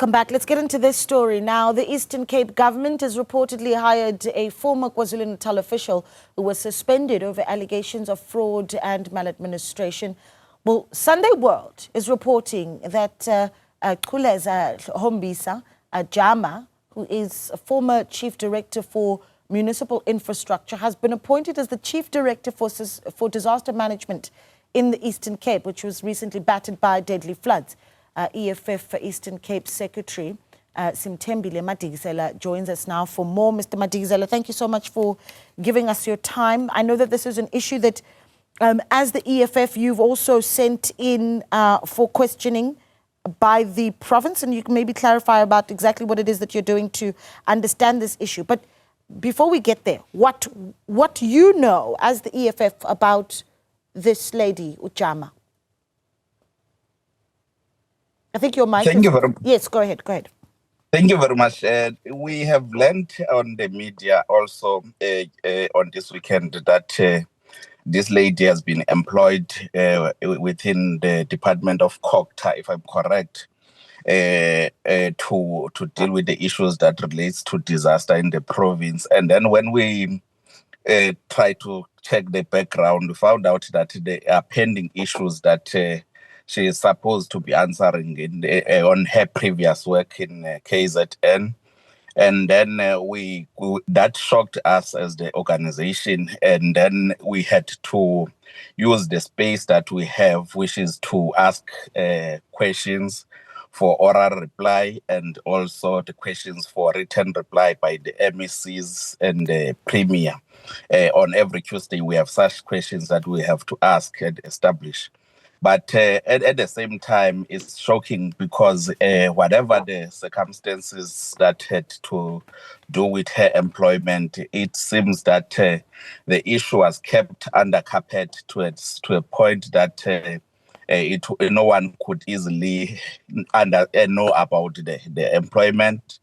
Welcome back. Let's get into this story now. The Eastern Cape government has reportedly hired a former KwaZulu-Natal official who was suspended over allegations of fraud and maladministration. Well, Sunday World is reporting that Chuleza Hombisa Jama, who is a former chief director for municipal infrastructure, has been appointed as the chief director for disaster management in the Eastern Cape, which was recently battered by deadly floods. EFF Eastern Cape Secretary Simthembile Madikizela joins us now for more. Mr. Madikizela, thank you so much for giving us your time. I know that this is an issue that, as the EFF, you've also sent in for questioning by the province, and you can maybe clarify about exactly what it is that you're doing to understand this issue. But before we get there, what you know as the EFF about this lady, Ujama? I think your mic Thank you very much. Yes, go ahead. Thank you very much. We have learned on the media also on this weekend that this lady has been employed within the Department of COGTA, if I'm correct, to deal with the issues that relates to disaster in the province. And then when we try to check the background, we found out that there are pending issues that she is supposed to be answering on her previous work in KZN. And then that shocked us as the organization. And then we had to use the space that we have, which is to ask questions for oral reply and also the questions for written reply by the MECs and the Premier. On every Tuesday, we have such questions that we have to ask and establish. But at the same time, it's shocking because whatever the circumstances that had to do with her employment, it seems that the issue was kept under carpet to a point that no one could easily know about the employment,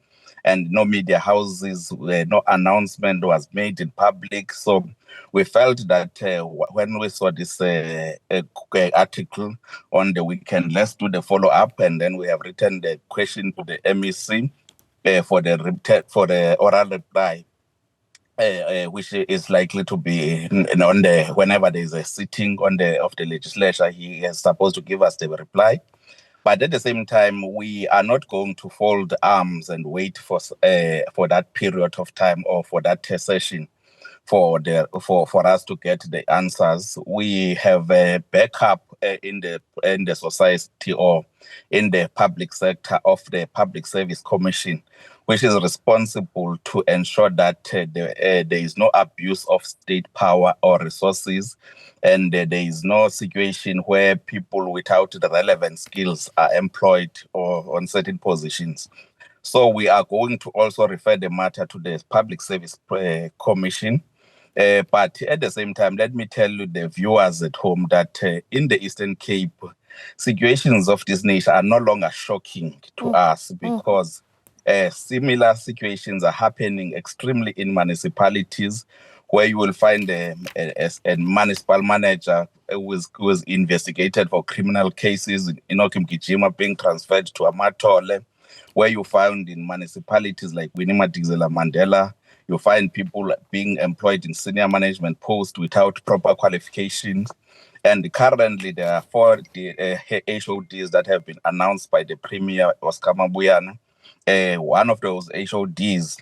and no media houses, no announcement was made in public. So we felt that when we saw this article on the weekend, let's do the follow-up, and then we have written the question to the MEC for the oral reply, which is likely to be on whenever there is a sitting of the legislature. He is supposed to give us the reply. But at the same time, we are not going to fold arms and wait for that period of time or for that session for us to get the answers. We have a backup in the society or in the public sector of the Public Service Commission, which is responsible to ensure that there is no abuse of state power or resources, and there is no situation where people without the relevant skills are employed or on certain positions. So we are going to also refer the matter to the Public Service Commission. But at the same time, let me tell you, the viewers at home, that in the Eastern Cape, situations of this nature are no longer shocking to us because similar situations are happening extremely in municipalities, where you will find a municipal manager who was investigated for criminal cases in Mgijima being transferred to Amatole, where you found in municipalities like Madikizela Mandela, you find people being employed in senior management posts without proper qualifications. And currently there are 4 HODs that have been announced by the Premier, Oscar Mabuyana. One of those HODs,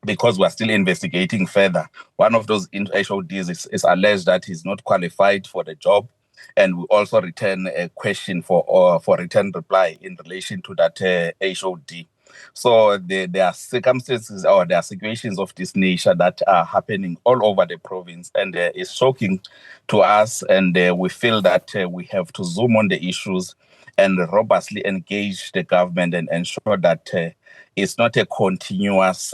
because we're still investigating further, one of those HODs is alleged that he's not qualified for the job. And we also return a question for return reply in relation to that HOD. So there are circumstances or there are situations of this nature that are happening all over the province, and it's shocking to us. And we feel that we have to zoom on the issues and robustly engage the government and ensure that it's not a continuous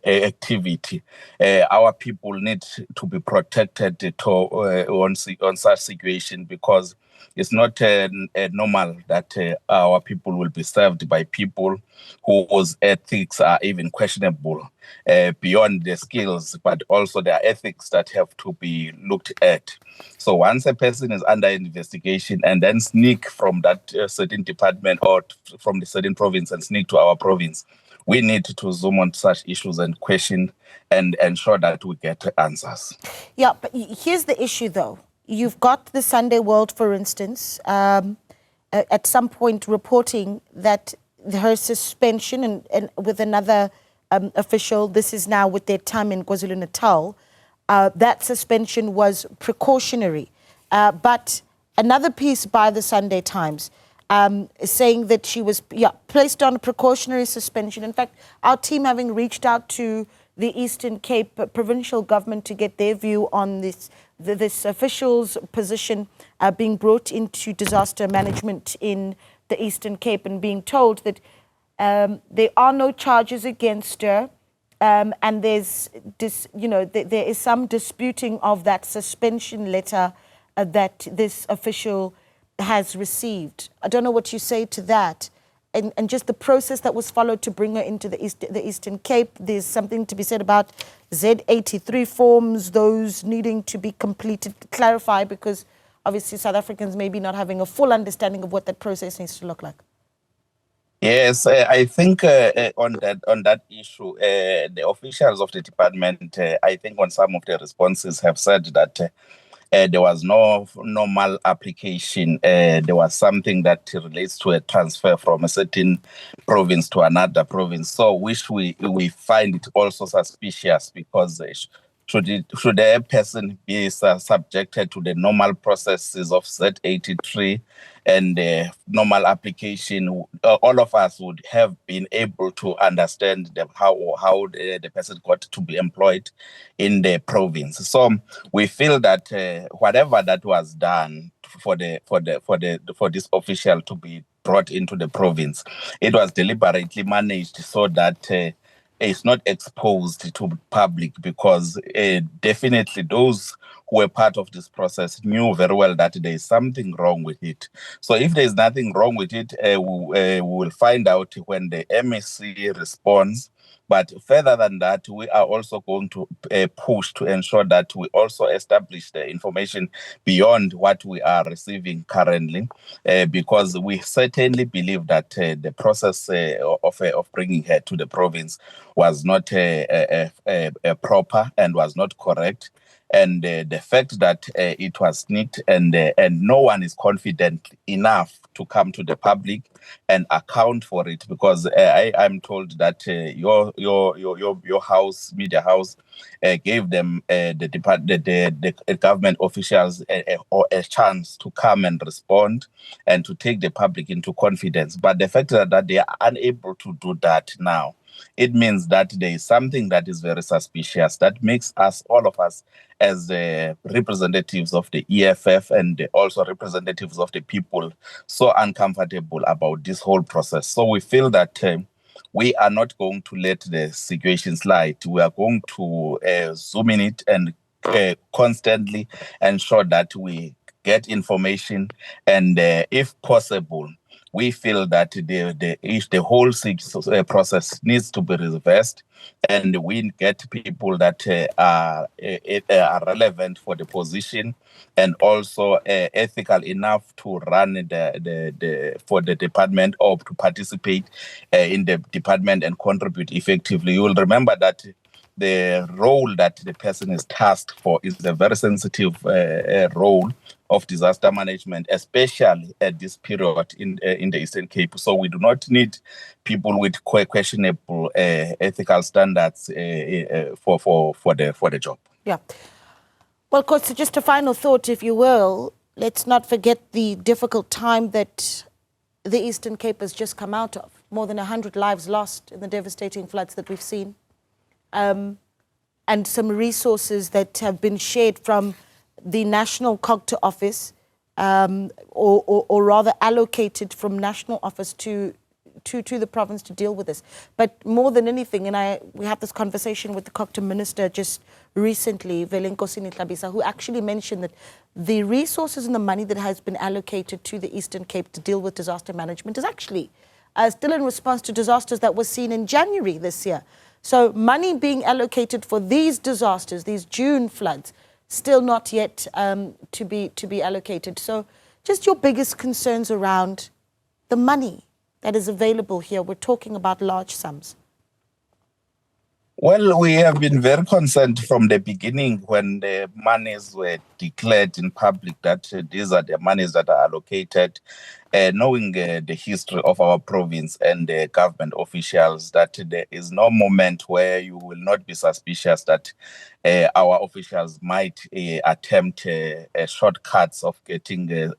activity. Our people need to be protected on such situation, because it's not normal that our people will be served by people whose ethics are even questionable beyond their skills, but also their ethics that have to be looked at. So once a person is under investigation and then sneak from that certain department or from the certain province and sneak to our province, we need to zoom on such issues and question and ensure that we get answers. Yeah, but here's the issue, though. You've got the Sunday World, for instance, at some point reporting that her suspension and with another official, this is now with their time in KwaZulu-Natal, that suspension was precautionary. But another piece by the Sunday Times saying that she was placed on a precautionary suspension. In fact, our team having reached out to the Eastern Cape provincial government to get their view on this official's position being brought into disaster management in the Eastern Cape and being told that there are no charges against her. And there's there is some disputing of that suspension letter that this official has received. I don't know what you say to that, and just the process that was followed to bring her into the Eastern Cape. There's something to be said about Z83 forms, those needing to be completed. Clarify, because obviously South Africans may be not having a full understanding of what that process needs to look like. Yes, I think on that issue, the officials of the department, I think on some of the responses have said that there was no normal application. There was something that relates to a transfer from a certain province to another province. So which we find it also suspicious, because should a person be subjected to the normal processes of Z83 and normal application, all of us would have been able to understand how the person got to be employed in the province. So we feel that whatever that was done for this official to be brought into the province, it was deliberately managed so that it's not exposed to public, because definitely those who were part of this process knew very well that there is something wrong with it. So if there is nothing wrong with it, we will find out when the MSC responds. But further than that, we are also going to push to ensure that we also establish the information beyond what we are receiving currently, because we certainly believe that the process of bringing her to the province was not proper and was not correct. And the fact that it was sneaked and no one is confident enough to come to the public and account for it, because I'm told that your house, media house, gave them the government officials a chance to come and respond and to take the public into confidence. But the fact that they are unable to do that now, it means that there is something that is very suspicious that makes us, all of us, as representatives of the EFF and also representatives of the people, so uncomfortable about this whole process. So we feel that we are not going to let the situation slide. We are going to zoom in it and constantly ensure that we get information, and if possible, we feel that the whole process needs to be reversed, and we get people that are relevant for the position and also ethical enough to run for the department or to participate in the department and contribute effectively. You will remember that the role that the person is tasked for is a very sensitive role of disaster management, especially at this period in the Eastern Cape. So we do not need people with questionable ethical standards for the job. Yeah. Well, Coach, just a final thought, if you will. Let's not forget the difficult time that the Eastern Cape has just come out of. More than 100 lives lost in the devastating floods that we've seen. And some resources that have been shared from the National Cogta Office, or rather allocated from National Office to to the province to deal with this. But more than anything, and we had this conversation with the Cochrane Minister just recently, Velenkosi Nitlabisa, who actually mentioned that the resources and the money that has been allocated to the Eastern Cape to deal with disaster management is actually still in response to disasters that were seen in January this year. So money being allocated for these disasters, these June floods, still not yet to be allocated. So just your biggest concerns around the money that is available here. We're talking about large sums. Well, we have been very concerned from the beginning when the monies were declared in public that these are the monies that are allocated, knowing the history of our province and the government officials, that there is no moment where you will not be suspicious that our officials might attempt shortcuts of getting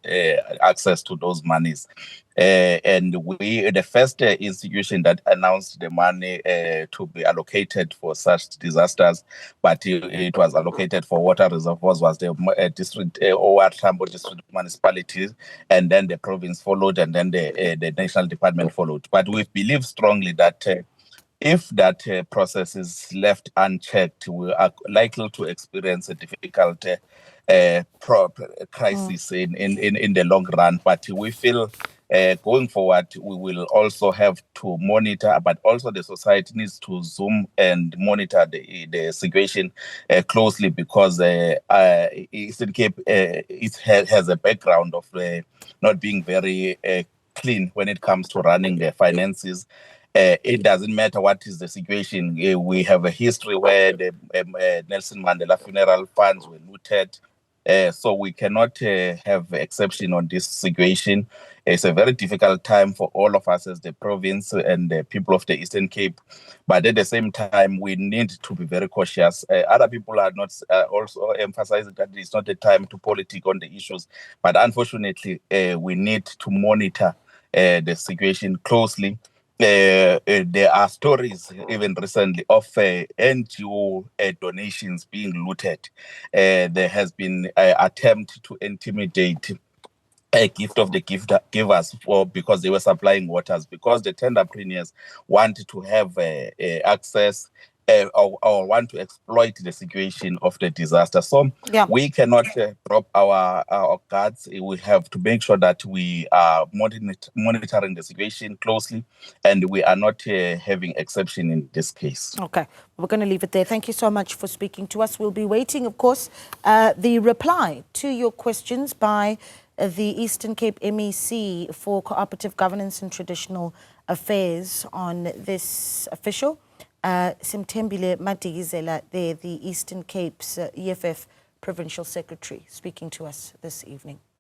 access to those monies. And we, the first institution that announced the money to be allocated for such disasters, but it was allocated for water reservoirs, was the district or Tambo district municipalities, and then the province followed, and then the national department followed. But we believe strongly that if that process is left unchecked, we are likely to experience a difficult crisis in the long run. But we feel going forward, we will also have to monitor, but also the society needs to zoom and monitor the situation closely, because Eastern Cape has a background of not being very clean when it comes to running their finances. It doesn't matter what is the situation. We have a history where the Nelson Mandela funeral funds were looted. So we cannot have exception on this situation. It's a very difficult time for all of us as the province and the people of the Eastern Cape. But at the same time, we need to be very cautious. Other people are not also emphasizing that it's not the time to politic on the issues. But unfortunately, we need to monitor the situation closely. There are stories even recently of NGO donations being looted. There has been an attempt to intimidate a gift of the givers because they were supplying waters, because the tenderpreneurs wanted to have access or want to exploit the situation of the disaster. So we cannot drop our guards. We have to make sure that we are monitoring the situation closely, and we are not having exception in this case. Okay, we're going to leave it there. Thank you so much for speaking to us. We'll be waiting, of course, the reply to your questions by the Eastern Cape MEC for Cooperative Governance and Traditional Affairs on this official. Simthembile Madikizela, the Eastern Cape's EFF Provincial Secretary, speaking to us this evening.